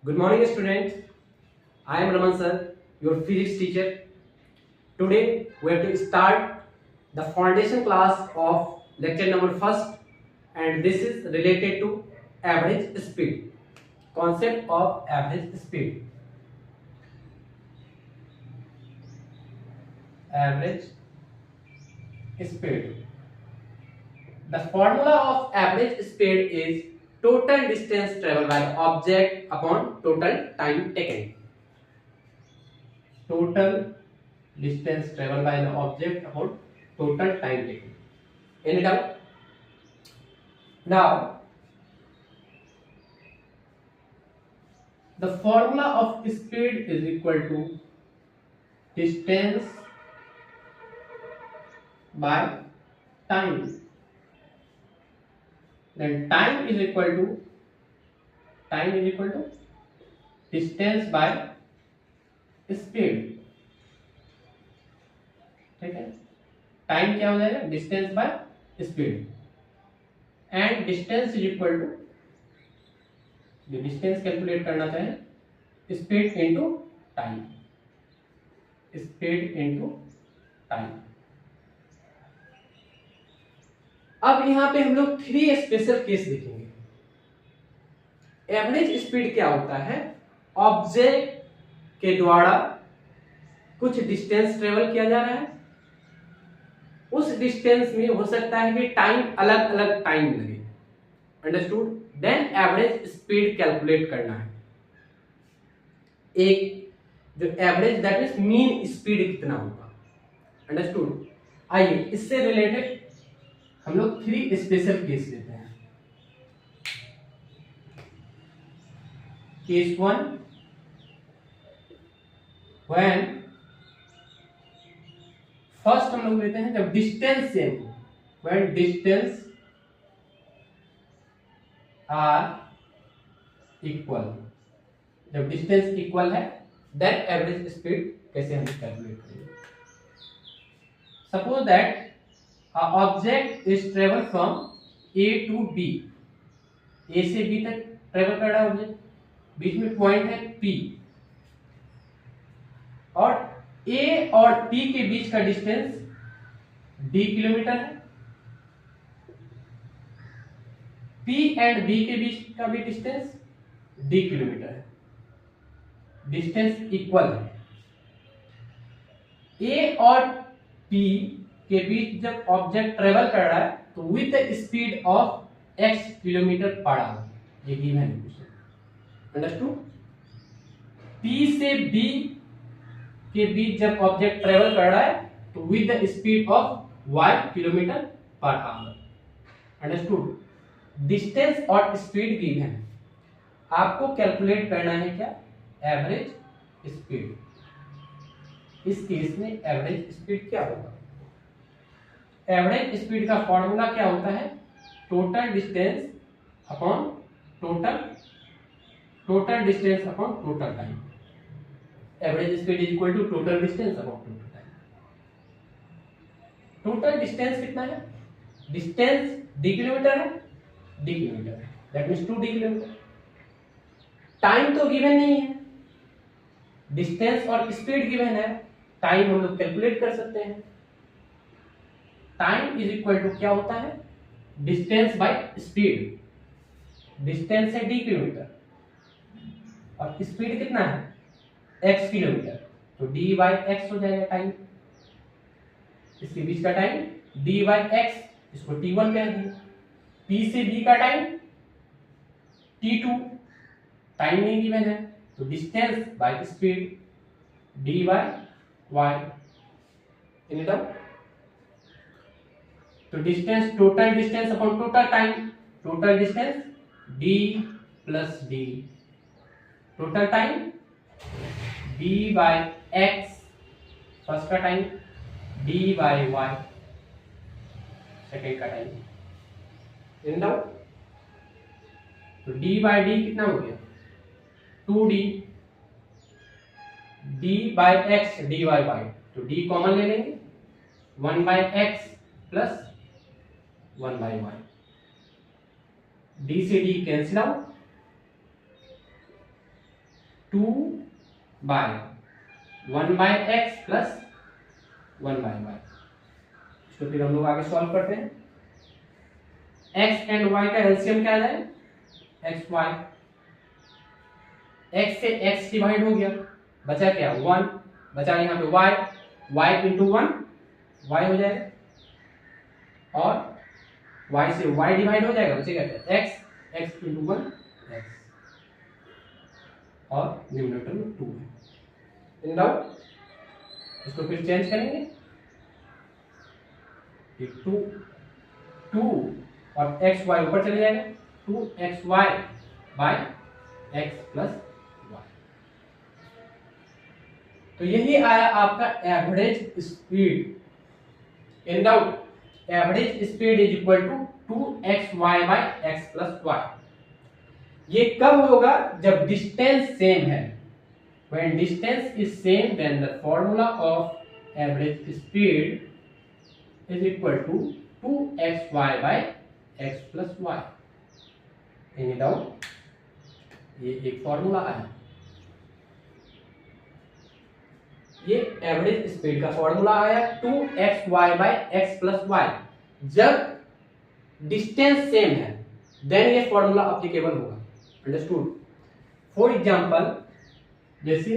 Good morning, students. I am Raman sir, your physics teacher. Today we have to start the foundation class of lecture number first, and this is related to average speed. Concept of average speed. Average speed. The formula of average speed is total distance traveled by the object upon total time taken. Total distance traveled by the object upon total time taken. Any doubt? Now, the formula of speed is equal to distance by time. Then time is equal to distance by speed. ठीक है, time क्या हो जाएगा? Distance by speed. And distance is equal to, जो distance calculate करना चाहे, speed into time. Speed into time. अब यहां पे हम लोग 3 स्पेशल केस देखेंगे. एवरेज स्पीड क्या होता है? ऑब्जेक्ट के द्वारा कुछ डिस्टेंस ट्रेवल किया जा रहा है, उस डिस्टेंस में हो सकता है कि टाइम अलग अलग टाइम लगे. Understood? Then average speed calculate करना है. एक जो average that means mean speed कितना होगा. अंडरस्टूड? आइए इससे रिलेटेड हम लोग 3 स्पेशल केस लेते हैं. केस 1, व्हेन फर्स्ट हम लोग लेते हैं जब डिस्टेंस सेम हो. व्हेन डिस्टेंस आर इक्वल, जब डिस्टेंस इक्वल है, देन एवरेज स्पीड कैसे हम कैलकुलेट करेंगे. Suppose that object is travel from A to B. A से बी तक ट्रेवल कर रहा है ऑब्जेक्ट, बीच में पॉइंट है पी, और ए और पी के बीच का डिस्टेंस d किलोमीटर है. P एंड B के बीच का भी डिस्टेंस d किलोमीटर है. डिस्टेंस इक्वल है. A और P के बीच जब ऑब्जेक्ट ट्रेवल कर रहा है तो with the speed of x kilometre per our. ये गिवन है क्वेश्चन. अंडरस्टूड? P से B के बीच जब ऑब्जेक्ट ट्रेवल कर रहा है तो with the speed of y kilometre per hour. Understood? Distance और स्पीड गिवन है. आपको कैलकुलेट करना है क्या? Average speed. इस केस में एवरेज स्पीड क्या होगा? एवरेज स्पीड का फॉर्मूला क्या होता है? Total distance upon total distance upon total time. Average speed is equal to total distance upon total time. Total distance कितना है? डिस्टेंस d किलोमीटर है, d किलोमीटर है, that means 2d kilometre. Time तो given नहीं है, distance और speed given है. Time हम लोग कैलकुलेट कर सकते हैं. टाइम इज इक्वल टू क्या होता है? Distance by speed. डिस्टेंस है d किलोमीटर और स्पीड कितना है? x किलोमीटर, तो d बाय x हो जाएगा टाइम. इसके बीच का टाइम d बाय x, इसको t1 कह दिए. p से b का टाइम t2, टाइम नहीं गिवन है, तो distance by speed d by y. Any doubt? तो distance, total distance upon total time. Total distance d plus d, total time d bye x, first का time, d by y, second का time. In doubt? तो d by d कितना हो गया? 2d. d bye x dy y, तो d common ले लेंगे, 1 by x plus 1 by y. d से d cancel out, 2 by 1 by x plus 1 by y. इसको फिर हम लोग आगे सॉल्व करते हैं। एक्स एंड वाई का एलसीएम क्या आ जाए, एक्स वाई। एक्स से एक्स डिवाइड हो गया, बचा क्या 1, बचा यहाँ पे वाई, वाई इंटू 1 वाई हो जाएगा, और वाई से वाई डिवाइड हो जाएगा, बचेगा क्या एक्स, एक्स इंटू 1 एक्स, और न्यूमरेटर में 2 है। In doubt? इसको फिर चेंज करेंगे, ये 2 और एक्स वाई ऊपर चले जाएगा, 2xy by x plus Y. तो यही आया आपका average speed. Any doubt? Average speed is equal to 2xy by x plus y. ये कब होगा, जब डिस्टेंस सेम है। When distance is same, then the formula of average speed is equal to 2xy by x plus y। Any doubt? ये एक formula है, ये average speed का फॉर्मूला आया 2xy by x plus y। जब distance same है then ये formula applicable होगा। अंडरस्टूड? फॉर एग्जांपल, जैसे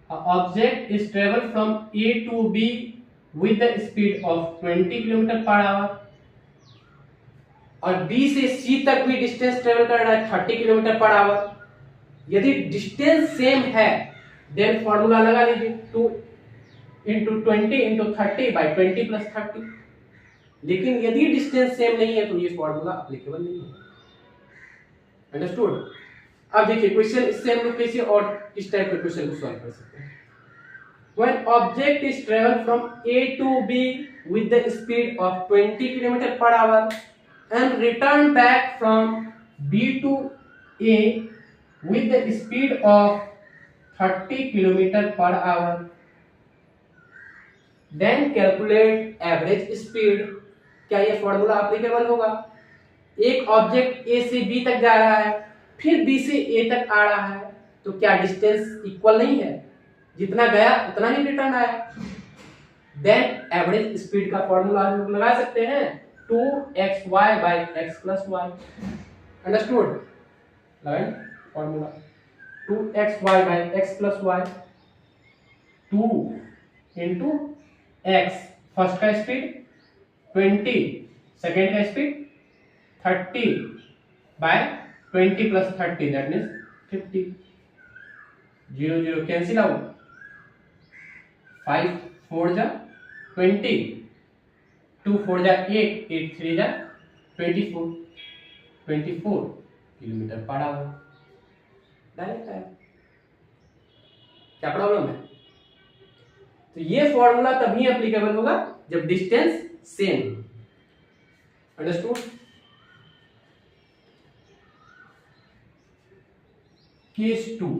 object is travel from A to B with the speed of 20 kilometre per hour, और बी से C तक भी डिस्टेंस ट्रेवल कर रहा है 30 किलोमीटर पर आवर। यदि डिस्टेंस सेम है देन फॉर्मूला लगा लीजिए 2 इंटू 20 इंटू 30 बाई 20 प्लस 30। लेकिन यदि डिस्टेंस सेम नहीं है तो ये फॉर्मूला अप्लीकेबल नहीं है। अंडरस्टूड? अब देखिए क्वेश्चन, इससे हम लोग कैसे और इस टाइप के क्वेश्चन को सॉल्व कर सकते हैं। When object is travel from A to B with the speed of 20 km per hour and return back from B to A with the speed of 30 km per hour, then calculate average speed। क्या ये formula applicable होगा? एक object A से B तक जा रहा है, फिर B से A तक आ रहा है, तो क्या डिस्टेंस इक्वल नहीं है? जितना गया उतना ही रिटर्न आया। देन एवरेज स्पीड का फॉर्मूला हम लोग लगा सकते हैं 2xy by x plus y। Understood? लगाएं formula 2xy by x plus y। 2 into x first का स्पीड, 20 सेकेंड का speed, 30 by 20 plus 30 that means 50। 0 0 cancel out, 5 4 जा 20, 2 4 जा 8, 8 3 जा 24, 24 किलोमीटर पर आवर। डायरेक्ट है, क्या प्रॉब्लम है? तो ये फॉर्मूला तभी एप्लीकेबल होगा जब distance same. Understood? Case 2,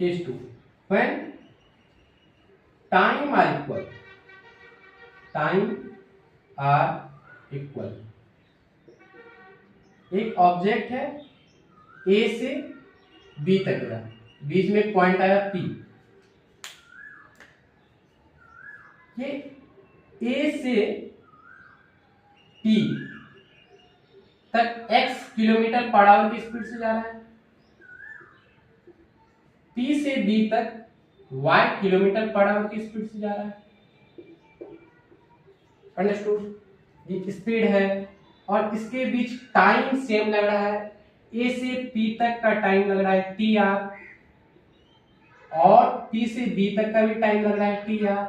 case 2 when time are equal, time are equal। एक ऑब्जेक्ट है A से B तक गया, बीच में पॉइंट आया P। ये A से P तक x किलोमीटर पर आवर की स्पीड से जा रहा है, P से B तक y किलोमीटर पर आवर की स्पीड से जा रहा है। अंडरस्टूड? ये स्पीड है और इसके बीच टाइम सेम लग रहा है। A से P तक का टाइम लग रहा है tr, और P से B तक का भी टाइम लग रहा है tr,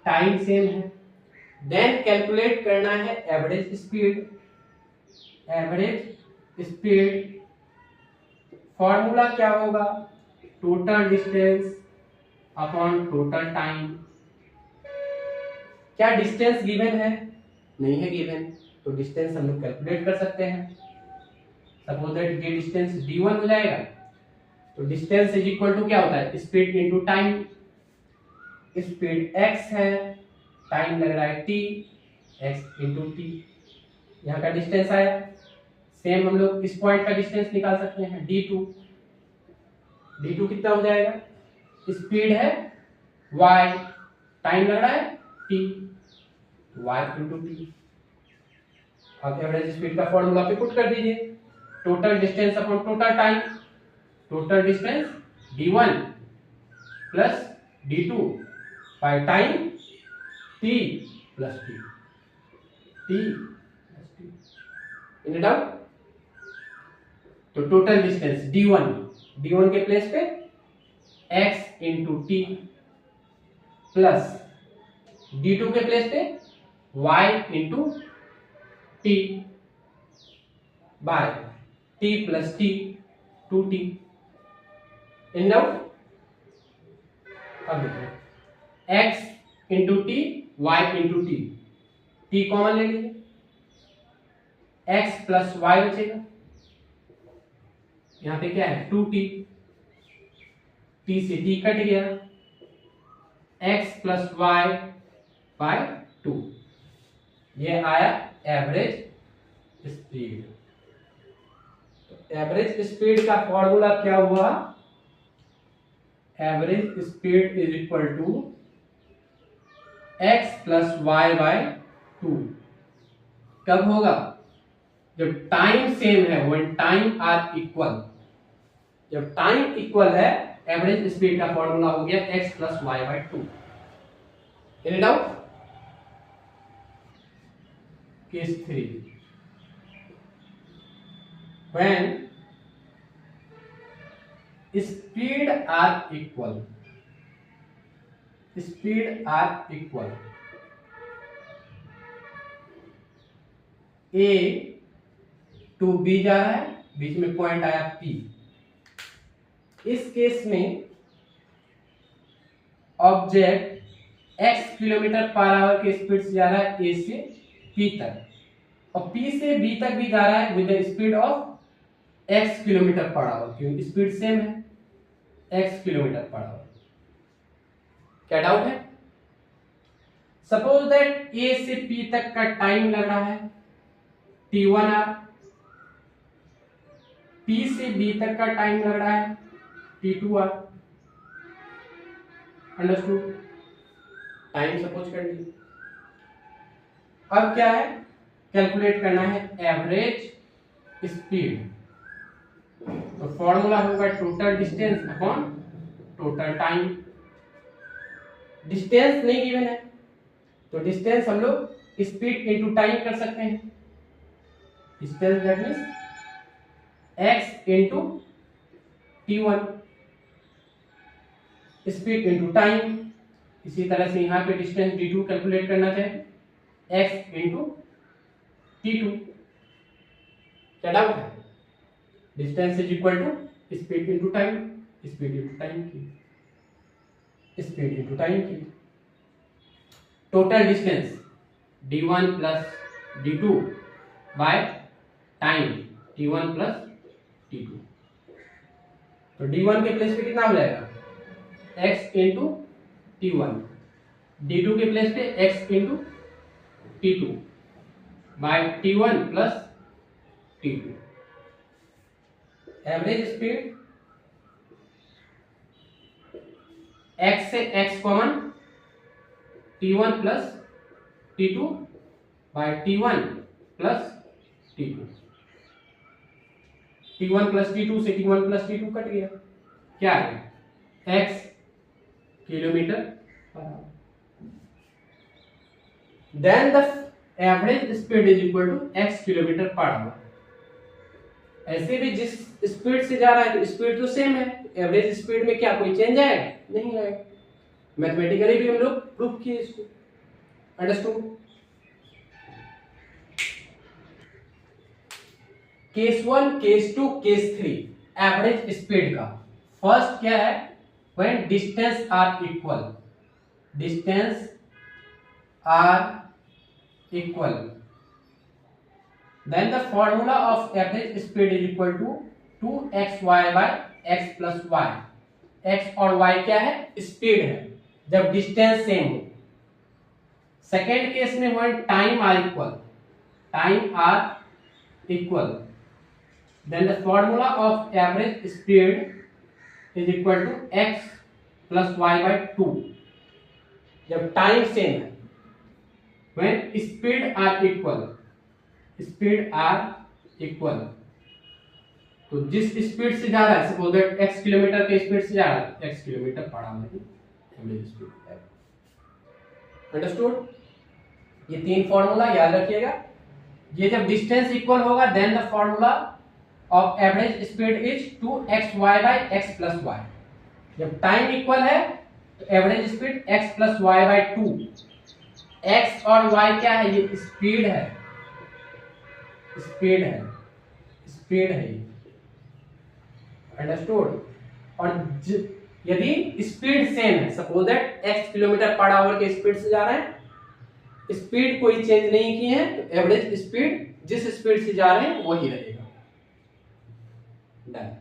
टाइम सेम है। देन कैलकुलेट करना है average speed. Average speed formula क्या होगा? Total distance upon total time. क्या डिस्टेंस गिवन है? नहीं है गिवन, तो डिस्टेंस हम लोग कैलकुलेट कर सकते हैं। सपोज दैट ये डिस्टेंस d1 हो जाएगा, तो डिस्टेंस इज इक्वल टू क्या होता है? Speed into time. Speed x है, टाइम लग रहा है t, x इंटू टी। यहाँ का डिस्टेंस आया सेम हम लोग इस पॉइंट का डिस्टेंस निकाल सकते हैं d2। d2 कितना हो जाएगा, स्पीड है y, टाइम लग रहा है t, y इंटू टी। अब एवरेज स्पीड का फॉर्मूला पे पुट कर दीजिए, total distance upon total time, total distance d1 plus d2 by time t plus t, in doubt. तो टोटल डिस्टेंस d1 के प्लेस पे x into T plus d2 के place पे y into t by t plus t 2t, any doubt. अब देखिए x into t y into t, t common ले लीजिए, x plus y बचेगा, यहां पे क्या है 2t, t से t कट गया, x प्लस y बाय 2, ये आया एवरेज स्पीड। तो एवरेज स्पीड का फॉर्मूला क्या हुआ, average speed is equal to x plus y by 2। कब होगा, जब टाइम सेम है, व्हेन टाइम आर इक्वल। जब टाइम इक्वल है, एवरेज स्पीड का फॉर्मूला हो गया x plus y by 2। Any doubt. Case 3, when speed are equal, speed are equal, a to B जा रहा है, बीच में पॉइंट आया P। इस केस में object x kilometre per our के स्पीड से जा रहा है A से P तक, और P से B तक भी जा रहा है with the speed of x kilometre per our, क्योंकि स्पीड सेम है x किलोमीटर पर आवर। क्या डाउट है? सपोज दैट A से P तक का टाइम लग रहा है t1 आवर, P से B तक का टाइम लग रहा है t2 our. Understood? Time suppose कर लीजिए। अब क्या है, कैलकुलेट करना है एवरेज स्पीड। तो फॉर्मूला होगा total distance upon total time. Distance नहीं गिवन है, तो डिस्टेंस हम लोग स्पीड इनटू टाइम कर सकते हैं। Distance that means x into t1, speed into time. इसी तरह से यहाँ पे डिस्टेंस d2 कैलकुलेट करना चाहे x इनटू t2। क्या डाउट है? Distance is equal to speed into time, speed into time की, स्पीड इनटू टाइम की। Total distance d1 plus d2 by time t1 plus t2। तो d1 के place पे कितना हो जाएगा, x इंटू t1, d2 के प्लेस पे x into t2 by t1 plus t2। Average speed, x से x common, t1 plus t2 by t1 plus t2। t1 plus t2 से t1 प्लस t2 कट गया, क्या है x kilometre per hour. Then the average speed is equal to x kilometre per hour. ऐसे भी जिस speed से जा रहा है, स्पीड तो सेम है, एवरेज स्पीड में क्या कोई चेंज आएगा? नहीं आएगा। मैथमेटिकली भी हम लोग प्रूफ किए इसको। Understood? Case 1, case 2, case 3 average speed का। फर्स्ट क्या है, when distance are equal, distance are equal, then the formula of average speed is equal to 2xy by x plus y। x और y क्या है, speed है, जब distance same हो। Second case में when time are equal, time are equal, then the formula of average speed is equal to x plus y by 2. जब time same है, when speed are equal, तो जिस speed से जा रहा है, सपोज दैट x किलोमीटर के speed से जा रहा है, x किलोमीटर पर आवर की एवरेज स्पीड है। अंडरस्टूड? ये तीन फॉर्मूला याद रखिएगा। ये जब डिस्टेंस इक्वल होगा then the formula of average speed is 2xy by x plus y। जब टाइम इक्वल है तो average speed x plus y by 2। x और y क्या है? ये स्पीड है, स्पीड है ये। अंडरस्टूड? और यदि स्पीड सेम है, suppose that x kilometre per our के स्पीड से जा रहे हैं, स्पीड कोई चेंज नहीं की है, तो एवरेज स्पीड जिस स्पीड से जा रहे हैं वही रहेगा। डन।